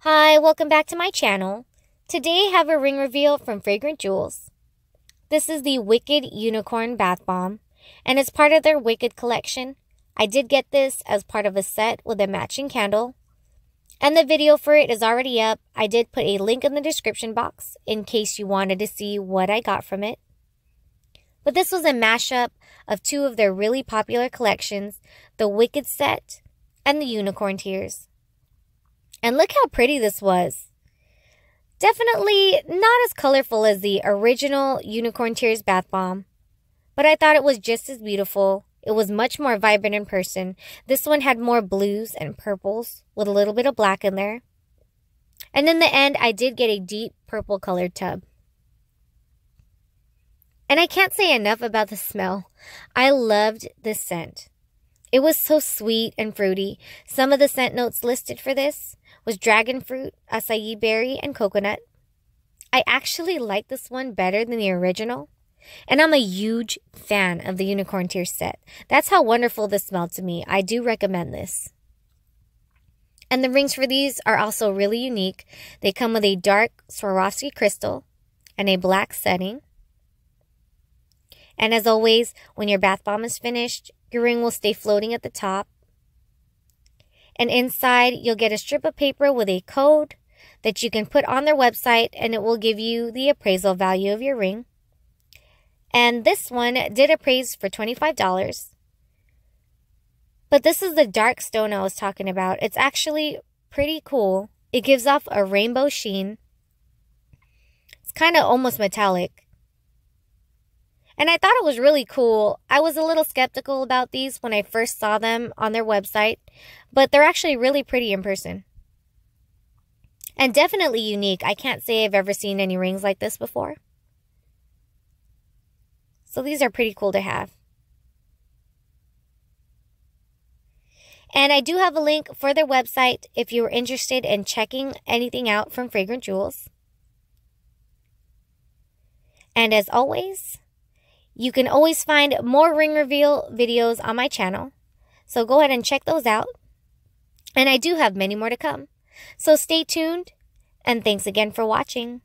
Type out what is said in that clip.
Hi, welcome back to my channel. Today I have a ring reveal from Fragrant Jewels. This is the Wicked Unicorn Bath Bomb, and it's part of their Wicked collection. I did get this as part of a set with a matching candle, and the video for it is already up. I did put a link in the description box in case you wanted to see what I got from it. But this was a mashup of two of their really popular collections, the Wicked set and the Unicorn Tears. And look how pretty this was. Definitely not as colorful as the original Unicorn Tears Bath Bomb, but I thought it was just as beautiful. It was much more vibrant in person. This one had more blues and purples with a little bit of black in there. And in the end, I did get a deep purple colored tub. And I can't say enough about the smell. I loved this scent. It was so sweet and fruity. Some of the scent notes listed for this was dragon fruit, acai berry, and coconut. I actually like this one better than the original. And I'm a huge fan of the Unicorn Tears set. That's how wonderful this smelled to me. I do recommend this. And the rings for these are also really unique. They come with a dark Swarovski crystal and a black setting. And as always, when your bath bomb is finished, your ring will stay floating at the top. And inside, you'll get a strip of paper with a code that you can put on their website, and it will give you the appraisal value of your ring. And this one did appraise for $25. But this is the dark stone I was talking about. It's actually pretty cool. It gives off a rainbow sheen. It's kind of almost metallic. And I thought it was really cool. I was a little skeptical about these when I first saw them on their website, but they're actually really pretty in person. And definitely unique. I can't say I've ever seen any rings like this before. So these are pretty cool to have. And I do have a link for their website if you were interested in checking anything out from Fragrant Jewels. And as always, you can always find more ring reveal videos on my channel, so go ahead and check those out. And I do have many more to come. So stay tuned, and thanks again for watching.